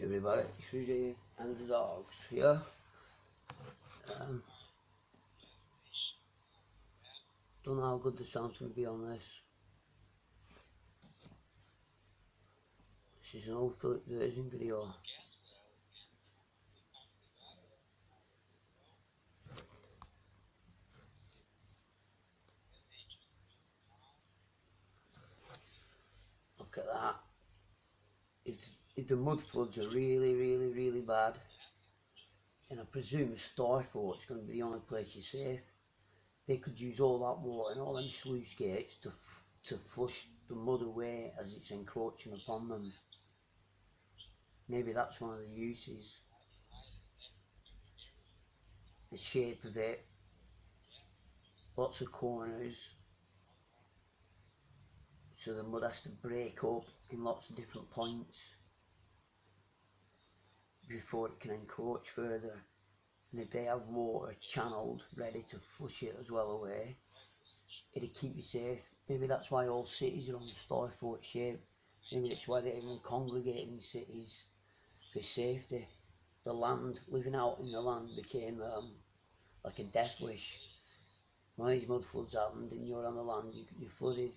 Everybody, Trudy and the dogs here. Um, don't know how good the sound's going to be on this. This is an old Philip version video. Look at that. If the mud floods are really bad, then I presume Stourport is going to be the only place you're safe. They could use all that water and all them sluice gates to flush the mud away as it's encroaching upon them. Maybe that's one of the uses. The shape of it, lots of corners, so the mud has to break up in lots of different points before it can encroach further. And if they have water channeled ready to flush it as well away, it'll keep you safe. Maybe that's why all cities are on the Stourport shape. Maybe that's why they even congregate in cities for safety. The land, living out in the land became like a death wish. When these mud floods happened and you're on the land, you're flooded.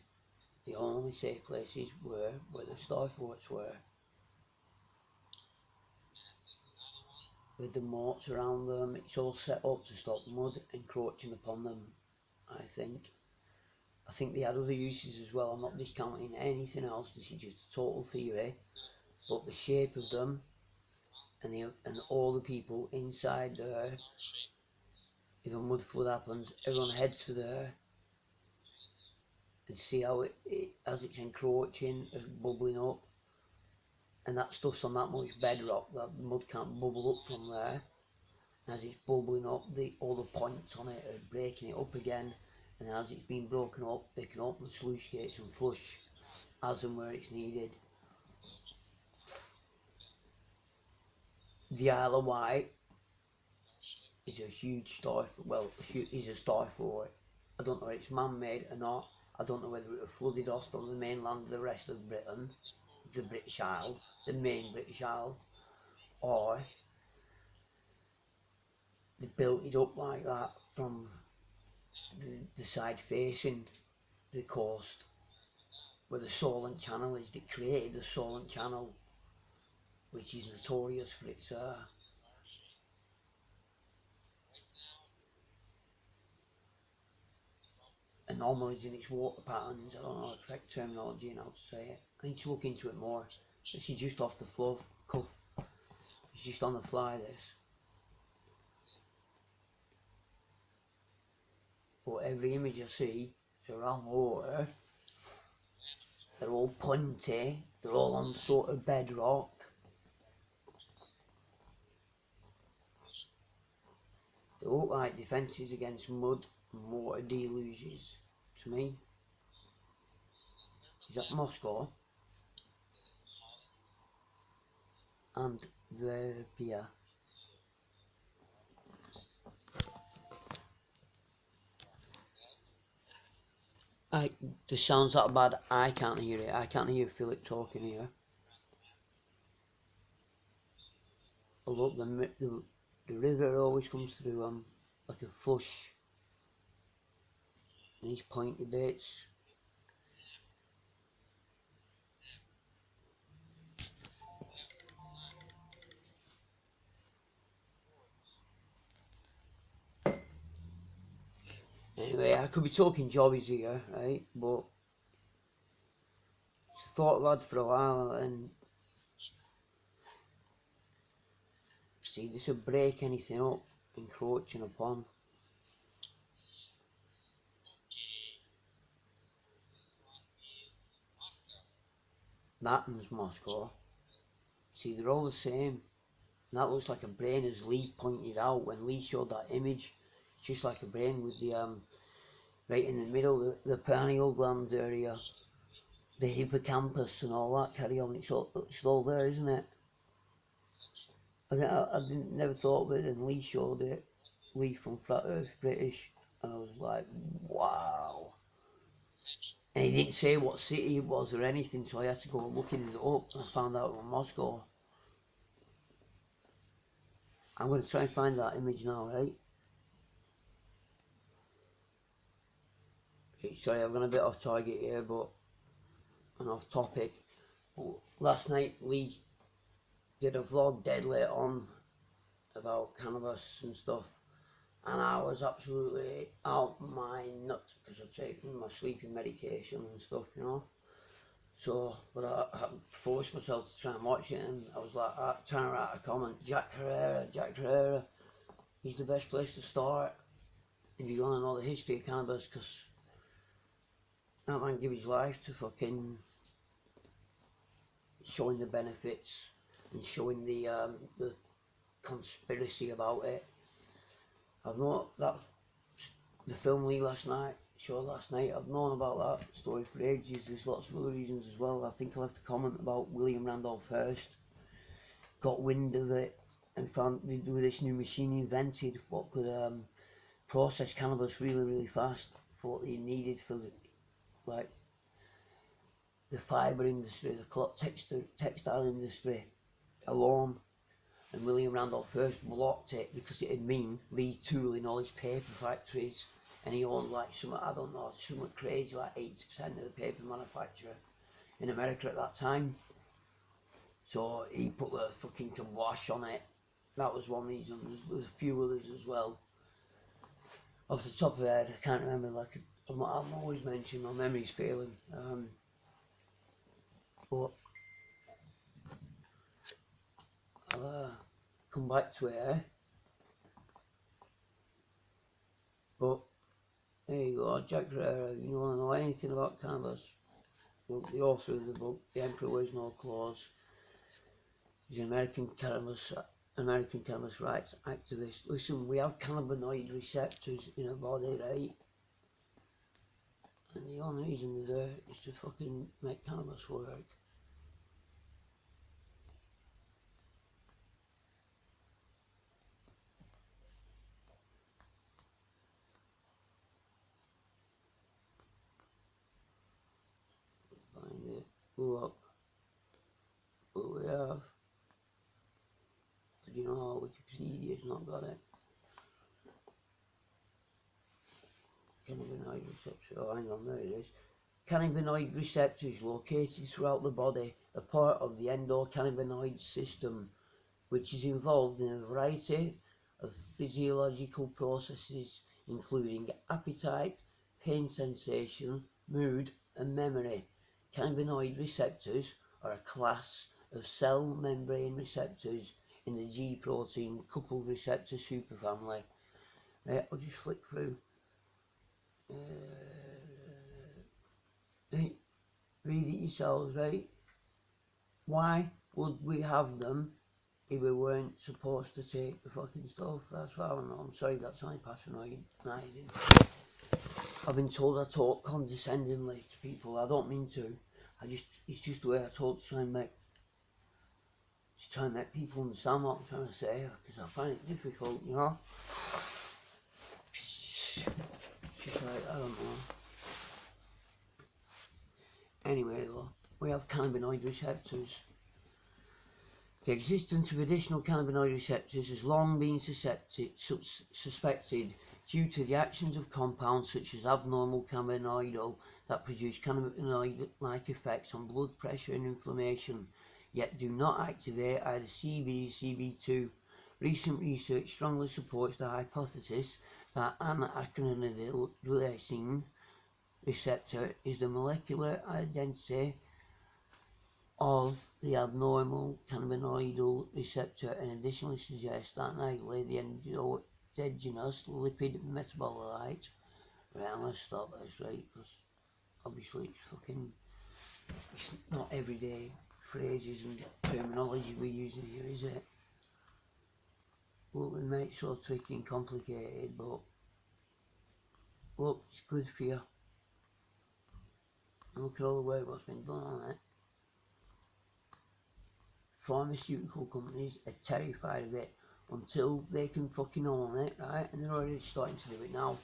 The only safe places were where the Stourports were, with the moats around them. It's all set up to stop mud encroaching upon them, I think. I think they had other uses as well. I'm not discounting anything else, this is just a total theory. But the shape of them and all the people inside there, if a mud flood happens, everyone heads for there and see how as it's encroaching, bubbling up, and that stuff's on that much bedrock that the mud can't bubble up from there. As it's bubbling up, all the points on it are breaking it up again, and as it's been broken up, they can open the sluice gates and flush as and where it's needed. The Isle of Wight is a huge is a Stourport. I don't know if it's man-made or not. I don't know whether it was flooded off from the mainland of the rest of Britain, the British Isle, the main British Isle, or they built it up like that from the side facing the coast where the Solent Channel is. They created the Solent Channel, which is notorious for its anomalies in its water patterns. I don't know the correct terminology and how to say it. I need to look into it more. This is just off the cuff. It's just on the fly, this. But every image I see is around water. They're all pointy. They're all on sort of bedrock. They look like defences against mud and water deluges to me. Is that Moscow? And Verbia. The sound's that bad, I can't hear it. I can't hear Philip talking here. Oh look, the river always comes through like a flush. And these pointy bits. Anyway, I could be talking jobbies here, right? But just thought lads for a while, and see, this would break anything up encroaching upon. That one's Moscow. See, they're all the same. And that looks like a brain, as Lee pointed out when Lee showed that image. It's just like a brain with the right in the middle, the pineal gland area, the hippocampus and all that carry on. It's all there, isn't it? I never thought of it, and Lee showed it. Lee from Flat Earth British, and I was like, wow. And he didn't say what city it was or anything, so I had to go looking it up, and I found out it was Moscow. I'm going to try and find that image now, right? Sorry, I've gone a bit off target here, but and off topic. But last night, Lee did a vlog dead late on about cannabis and stuff, and I was absolutely out my nuts because I'd taken my sleeping medication and stuff, you know. So, but I forced myself to try and watch it, and I was like, trying to write a comment, Jack Herrera, he's the best place to start if you want to know the history of cannabis, because that man gave his life to fucking showing the benefits and showing the conspiracy about it. I've known that the film Lee showed last night, I've known about that story for ages. There's lots of other reasons as well. I think I left a comment about William Randolph Hearst got wind of it and found with this new machine he invented what could process cannabis really fast for what he needed for the fibre industry, the cloth textile industry alone. And William Randolph Hearst blocked it because it would mean retooling all his paper factories, and he owned like something crazy, like 80% of the paper manufacturer in America at that time. So he put the fucking kibosh on it. That was one reason. There's a few others as well. Off the top of my head, I can't remember. Like I'm always mentioning, my memory's failing. But I'll come back to it. But there you go, Jack Herrera. If you want to know anything about cannabis, look, the author of the book, The Emperor Wears No Clothes. He's an American cannabis rights activist. Listen, we have cannabinoid receptors in our body, right? And the only reason they're there is to fucking make cannabis work. Find it. Look. What we have. Did you know Wikipedia's not got it? Cannabinoid receptor. Oh, hang on, there it is. Cannabinoid receptors located throughout the body are part of the endocannabinoid system, which is involved in a variety of physiological processes, including appetite, pain sensation, mood, and memory. Cannabinoid receptors are a class of cell membrane receptors in the G protein coupled receptor superfamily. Right, I'll just flick through. Right, read it yourselves, right? Why would we have them if we weren't supposed to take the fucking stuff? That's what I don't know. I'm sorry, that's only patronising. I've been told I talk condescendingly to people. I don't mean to. It's just the way I talk to try and make people understand what I'm trying to say, because I find it difficult, you know. It's just like, I don't know. Anyway, though, we have cannabinoid receptors. The existence of additional cannabinoid receptors has long been suspected due to the actions of compounds such as abnormal cannabinoidal that produce cannabinoid-like effects on blood pressure and inflammation, yet do not activate either CB or CB2. Recent research strongly supports the hypothesis that an acrylonitine receptor is the molecular identity of the abnormal cannabinoidal receptor, and additionally suggests that likely the endogenous lipid metabolite. Right, let's stop this, right, because obviously it's not everyday phrases and terminology we're using here, is it? Well, it makes it so tricky and complicated, but look, it's good for you. Look at all the work what's been done on it. Pharmaceutical companies are terrified of it until they can fucking own it, right? And they're already starting to do it now.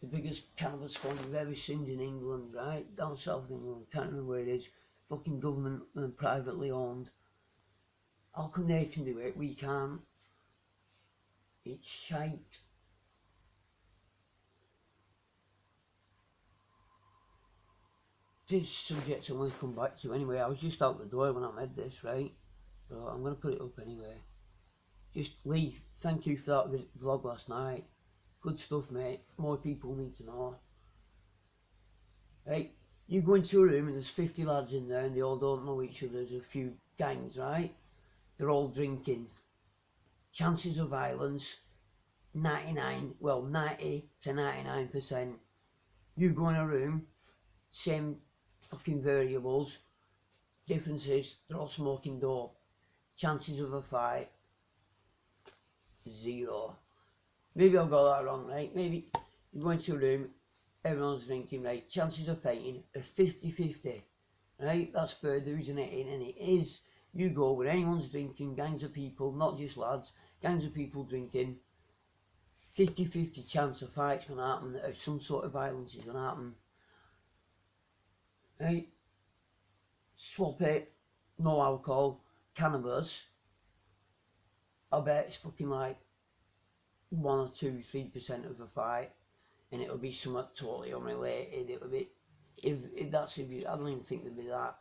The biggest cannabis farm we've ever seen in England, right? Down south England, can't remember where it is. Fucking government and privately owned. How come they can do it? We can't. It's shite. This subject I'm going to come back to anyway. I was just out the door when I made this, right? So I'm going to put it up anyway. Just Lee, thank you for that vlog last night. Good stuff, mate. More people need to know. Right? You go into a room and there's 50 lads in there and they all don't know each other. There's a few gangs, right? They're all drinking. Chances of violence, 90 to 99%. You go in a room, same fucking variables, differences, they're all smoking dope. Chances of a fight, 0. Maybe I've got that wrong, right? Maybe you go into a room, everyone's drinking, right? Chances of fighting are 50-50, right? That's further, isn't it? And it is. You go where anyone's drinking, gangs of people, not just lads, gangs of people drinking, 50-50 chance a fight's going to happen, or some sort of violence is going to happen, right? Swap it, no alcohol, cannabis, I bet it's fucking like 1 or 2, 3% of a fight, and it'll be something totally unrelated. It'll be, if that's if you, I don't even think there'd be that.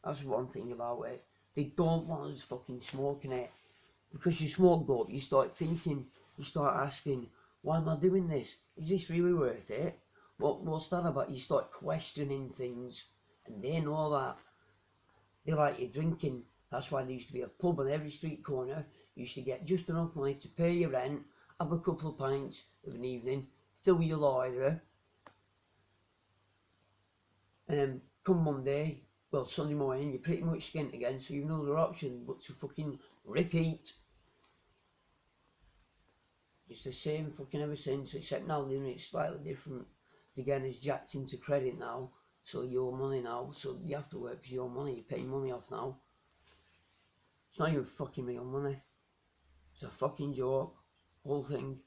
That's one thing about it. They don't want us fucking smoking it. Because you smoke dope, you start thinking, you start asking, why am I doing this? Is this really worth it? What's that about? You start questioning things, and they know that. They like you drinking. That's why there used to be a pub on every street corner. You used to get just enough money to pay your rent, have a couple of pints of an evening, fill your larder, come Monday, well Sunday morning, you're pretty much skint again, so you've no other option but to fucking repeat. It's the same fucking ever since, except now they're doing it slightly different. Again, it's jacked into credit now, so your money now, so you have to work for your money, you're paying money off now. It's not even fucking real money. It's a fucking joke, whole thing.